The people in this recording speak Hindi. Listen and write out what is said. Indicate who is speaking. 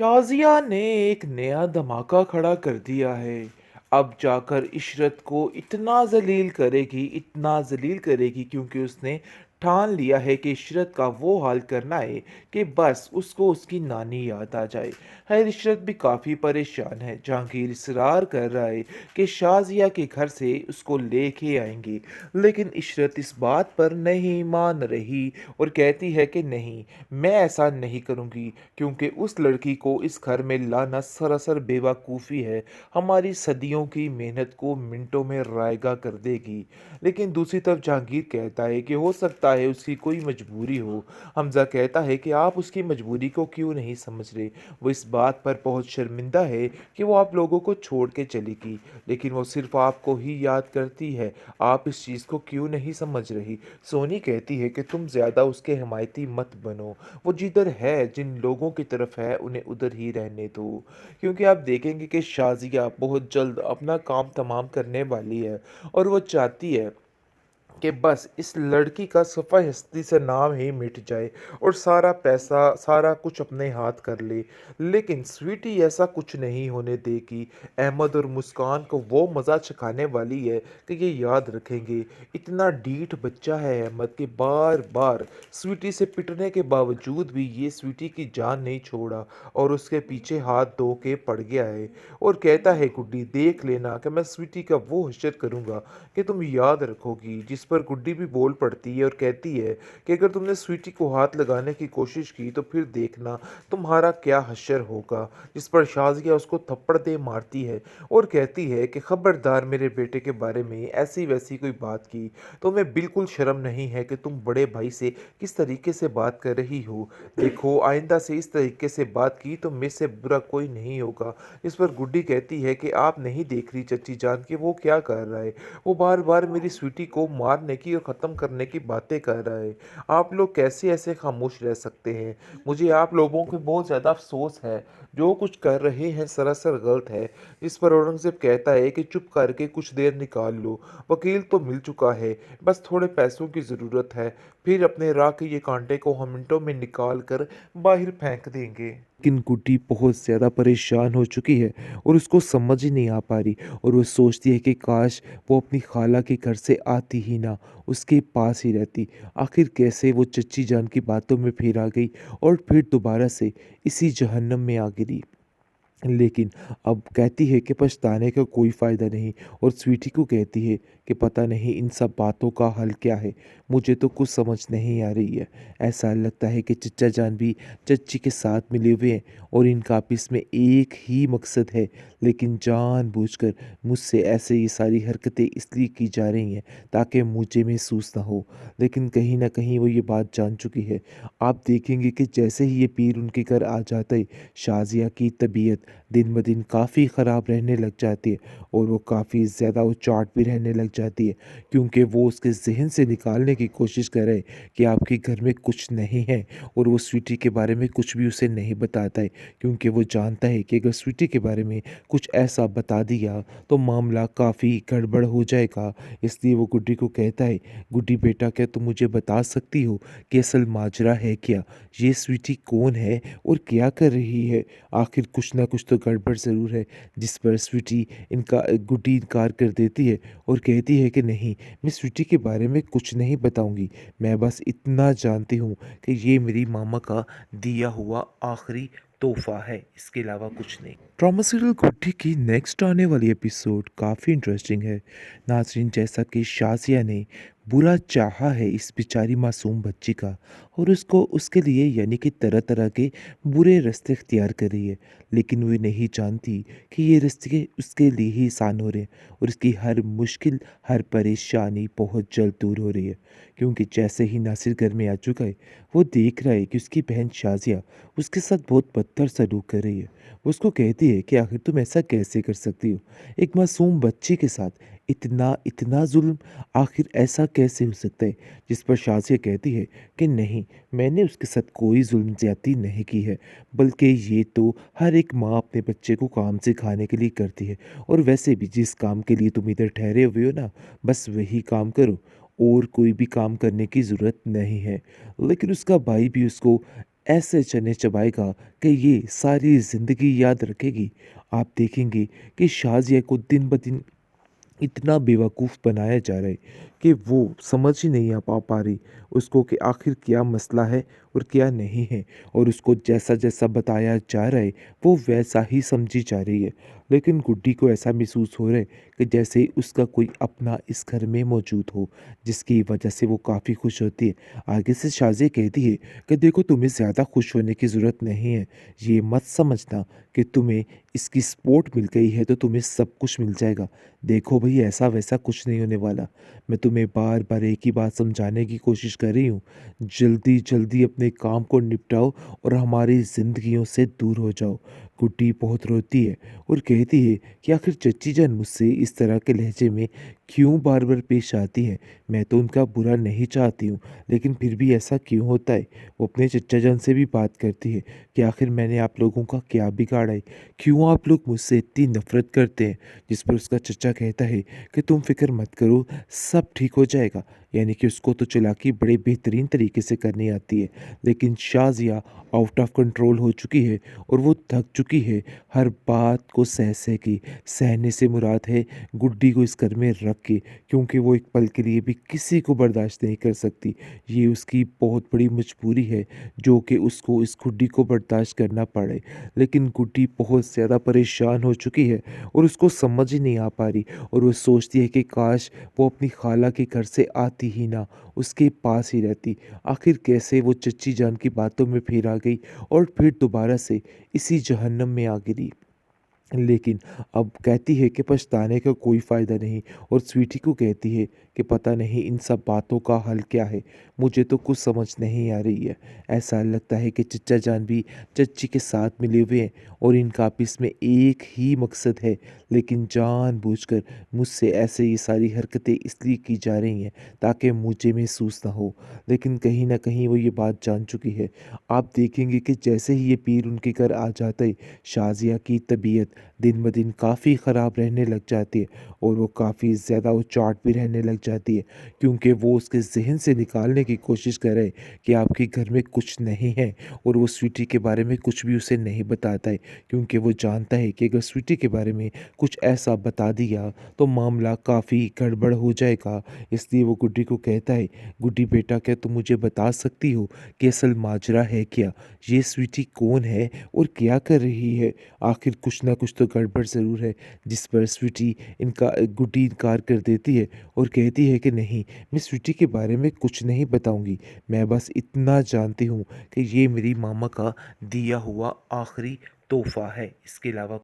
Speaker 1: शाज़िया ने एक नया धमाका खड़ा कर दिया है। अब जाकर इशरत को इतना ज़लील करेगी क्योंकि उसने ठान लिया है कि इशरत का वो हाल करना है कि बस उसको उसकी नानी याद आ जाए। खैर इशरत भी काफ़ी परेशान है। जहांगीर इसरार कर रहा है कि शाज़िया के घर से उसको लेके आएंगे, लेकिन इशरत इस बात पर नहीं मान रही और कहती है कि नहीं, मैं ऐसा नहीं करूँगी क्योंकि उस लड़की को इस घर में लाना सरासर बेवकूफ़ी है। हमारी सदियों की मेहनत को मिनटों में रायगा कर देगी। लेकिन दूसरी तरफ जहांगीर कहता है कि हो सकता है उसकी कोई मजबूरी हो। हमजा कहता है कि आप उसकी मजबूरी को क्यों नहीं समझ रहे। वो इस बात पर बहुत शर्मिंदा है कि वो आप लोगों को छोड़ के चली गई, लेकिन वो सिर्फ आपको ही याद करती है। आप इस चीज़ को क्यों नहीं समझ रही। सोनी कहती है कि तुम ज़्यादा उसके हिमायती मत बनो। वो जिधर है, जिन लोगों की तरफ है, उन्हें उधर ही रहने दो। क्योंकि आप देखेंगे कि शाज़िया बहुत जल्द अपना काम तमाम करने वाली है और वो चाहती है कि बस इस लड़की का सफ़ा हस्ती से नाम ही मिट जाए और सारा पैसा सारा कुछ अपने हाथ कर ले। लेकिन स्वीटी ऐसा कुछ नहीं होने देगी। अहमद और मुस्कान को वो मज़ा चखाने वाली है कि ये याद रखेंगे। इतना ढीठ बच्चा है अहमद कि बार बार स्वीटी से पिटने के बावजूद भी ये स्वीटी की जान नहीं छोड़ा और उसके पीछे हाथ धो के पड़ गया है और कहता है गुड्डी देख लेना कि मैं स्वीटी का वो हशर करूँगा कि तुम याद रखोगी। जिस पर गुड्डी भी बोल पड़ती है और कहती है कि अगर तुमने स्वीटी को हाथ लगाने की कोशिश की तो फिर देखना तुम्हारा क्या हश्र होगा। जिस पर शाज़िया उसको थप्पड़ दे मारती है और कहती है कि खबरदार मेरे बेटे के बारे में ऐसी वैसी कोई बात की तो मैं बिल्कुल शर्म नहीं है कि तुम बड़े भाई से किस तरीके से बात कर रही हो। देखो आइंदा से इस तरीके से बात की तो मेरे से बुरा कोई नहीं होगा। इस पर गुड्डी कहती है कि आप नहीं देख रही चच्ची जान के वो क्या कर रहा है। वो बार बार मेरी स्वीटी को मारने की और ख़त्म करने की बातें कर रहा है। आप लोग कैसे ऐसे खामोश रह सकते हैं। मुझे आप लोगों को बहुत ज़्यादा अफसोस है। जो कुछ कर रहे हैं सरासर गलत है। इस पर औरंगज़ेब कहता है कि चुप करके कुछ देर निकाल लो। वकील तो मिल चुका है, बस थोड़े पैसों की ज़रूरत है। फिर अपने राह के ये कांटे को हम मिनटों में निकाल कर बाहर फेंक देंगे। लेकिन गुड्डी बहुत ज़्यादा परेशान हो चुकी है और उसको समझ ही नहीं आ पा रही और वो सोचती है कि काश वो अपनी खाला के घर से आती ही ना, उसके पास ही रहती। आखिर कैसे वो चच्ची जान की बातों में फिर आ गई और फिर दोबारा से इसी जहन्नम में आ गिरी। लेकिन अब कहती है कि पछताने का कोई फ़ायदा नहीं और स्वीटी को कहती है कि पता नहीं इन सब बातों का हल क्या है। मुझे तो कुछ समझ नहीं आ रही है। ऐसा लगता है कि चच्चा जान भी चच्ची के साथ मिले हुए हैं और इनका आपस में एक ही मकसद है, लेकिन जानबूझकर मुझसे ऐसे ये सारी हरकतें इसलिए की जा रही हैं ताकि मुझे महसूस ना हो। लेकिन कहीं न कहीं वो ये बात जान चुकी है। आप देखेंगे कि जैसे ही ये पीर उनके घर आ जाता है, शाज़िया की तबीयत दिन ब दिन काफ़ी ख़राब रहने लग जाती है और वो काफ़ी ज़्यादा उचाट भी रहने लग जाती है क्योंकि वो उसके ज़हन से निकालने की कोशिश कर रहे हैं कि आपके घर में कुछ नहीं है और वो स्वीटी के बारे में कुछ भी उसे नहीं बताता है क्योंकि वो जानता है कि अगर स्वीटी के बारे में कुछ ऐसा बता दिया तो मामला काफ़ी गड़बड़ हो जाएगा। इसलिए वो गुड्डी को कहता है, गुड्डी बेटा क्या तुम मुझे बता सकती हो कि असल माजरा है क्या? ये स्वीटी कौन है और क्या कर रही है? आखिर कुछ ना कुछ तो गड़बड़ ज़रूर है। जिस पर स्वीटी गुड्डी इनकार कर देती है और कहती है कि नहीं, मैं स्वीटी के बारे में कुछ नहीं बताऊंगी। मैं बस इतना जानती हूँ कि ये मेरी मामा का दिया हुआ आखिरी तोहफा है, इसके अलावा कुछ नहीं। ड्रामा सीरियल गुड्डी की नेक्स्ट आने वाली एपिसोड काफ़ी इंटरेस्टिंग है। नाज़रीन, जैसा कि शाज़िया ने बुरा चाहा है इस बेचारी मासूम बच्ची का और उसको उसके लिए यानी कि तरह तरह के बुरे रास्ते इख्तियार कर रही है, लेकिन वो नहीं जानती कि ये रास्ते उसके लिए ही आसान हो रहे हैं और उसकी हर मुश्किल, हर परेशानी बहुत जल्द दूर हो रही है। क्योंकि जैसे ही नासिर घर में आ चुका है, वो देख रहा है कि उसकी बहन शाज़िया उसके साथ बहुत बदतर सलूक कर रही है। वो उसको कहती है कि आखिर तुम ऐसा कैसे कर सकती हो एक मासूम बच्ची के साथ, इतना इतना जुल्म, आखिर ऐसा कैसे हो सकता है। जिस पर शाज़िया कहती है कि नहीं, मैंने उसके साथ कोई जुल्म ज़्यादती नहीं की है, बल्कि ये तो हर एक माँ अपने बच्चे को काम सिखाने के लिए करती है और वैसे भी जिस काम के लिए तुम इधर ठहरे हुए हो ना, बस वही काम करो और कोई भी काम करने की ज़रूरत नहीं है। लेकिन उसका भाई भी उसको ऐसे चने चबाएगा कि ये सारी ज़िंदगी याद रखेगी। आप देखेंगे कि शाज़िया को दिन ब दिन इतना बेवकूफ़ बनाया जा रहा है कि वो समझ ही नहीं आ पा रही उसको कि आखिर क्या मसला है और क्या नहीं है, और उसको जैसा-जैसा बताया जा रहा है, वो वैसा ही समझी जा रही है। लेकिन गुड्डी को ऐसा महसूस हो रहा है कि जैसे उसका कोई अपना इस घर में मौजूद हो, जिसकी वजह से वो काफ़ी खुश होती है। आगे से शाज़िया कहती है कि देखो, तुम्हें ज़्यादा खुश होने की ज़रूरत नहीं है। ये मत समझना कि तुम्हें इसकी सपोर्ट मिल गई है तो तुम्हें सब कुछ मिल जाएगा। देखो भई, ऐसा वैसा कुछ नहीं होने वाला। मैं तुम्हें बार-बार एक ही बात समझाने की कोशिश कर रही हूँ। जल्दी-जल्दी अपने काम को निपटाओ और हमारी ज़िंदगियों से दूर हो जाओ। गुड्डी बहुत रोती है और कहती है कि आखिर चच्ची जान मुझसे इस तरह के लहजे में क्यों बार-बार पेश आती हैं? मैं तो उनका बुरा नहीं चाहती हूँ, लेकिन फिर भी ऐसा क्यों होता है? वो अपने चच्चा जान से भी बात करती है कि आखिर मैंने आप लोगों का क्या बिगाड़ा है? क्यों आप लोग मुझसे इतनी नफ़रत करते हैं? जिस पर उसका चचा कहता है कि तुम फ़िक्र मत करो, सब ठीक हो जाएगा। यानी कि उसको तो चालाकी बड़े बेहतरीन तरीके से करनी आती है। लेकिन शाज़िया आउट ऑफ कंट्रोल हो चुकी है और वो थक चुकी है हर बात को सह के। सहने से मुराद है गुड्डी को इस घर में रख के, क्योंकि वो एक पल के लिए भी किसी को बर्दाश्त नहीं कर सकती। ये उसकी बहुत बड़ी मजबूरी है जो कि उसको इस गुड्डी को बर्दाश्त करना पड़े। लेकिन गुड्डी बहुत ज़्यादा परेशान हो चुकी है और उसको समझ ही नहीं आ पा रही, और वो सोचती है कि काश वो अपनी खाला के घर से आती ही ना, उसके पास ही रहती। आखिर कैसे वो चच्ची जान की बातों में फिर आ गई और फिर दोबारा से इसी जहन्नम में आ गिरी। लेकिन अब कहती है कि पछताने का कोई फ़ायदा नहीं, और स्वीटी को कहती है कि पता नहीं इन सब बातों का हल क्या है, मुझे तो कुछ समझ नहीं आ रही है। ऐसा लगता है कि चचा जान भी चच्ची के साथ मिले हुए हैं और इनका आपस में एक ही मकसद है, लेकिन जानबूझकर मुझसे ऐसे ये सारी हरकतें इसलिए की जा रही हैं ताकि मुझे महसूस ना हो। लेकिन कहीं न कहीं वो ये बात जान चुकी है। आप देखेंगे कि जैसे ही ये पीर उनके घर आ जाता है, शाज़िया की तबीयत दिन ब दिन काफ़ी ख़राब रहने लग जाती है और वो काफ़ी ज़्यादा उचाट भी रहने लग जाती है, क्योंकि वो उसके ज़हन से निकालने की कोशिश कर रहे हैं कि आपके घर में कुछ नहीं है, और वो स्वीटी के बारे में कुछ भी उसे नहीं बताता है, क्योंकि वो जानता है कि अगर स्वीटी के बारे में कुछ ऐसा बता दिया तो मामला काफ़ी गड़बड़ हो जाएगा। इसलिए वो गुड्डी को कहता है, गुड्डी बेटा, क्या तुम मुझे बता सकती हो कि असल माजरा है क्या? ये स्वीटी कौन है और क्या कर रही है? आखिर कुछ ना कुछ तो गड़बड़ ज़रूर है। जिस पर स्वीटी गुड्डी इनकार कर देती है और कहती है कि नहीं, मैं स्वीटी के बारे में कुछ नहीं बताऊंगी। मैं बस इतना जानती हूँ कि ये मेरी मामा का दिया हुआ आखिरी तोहफा है, इसके अलावा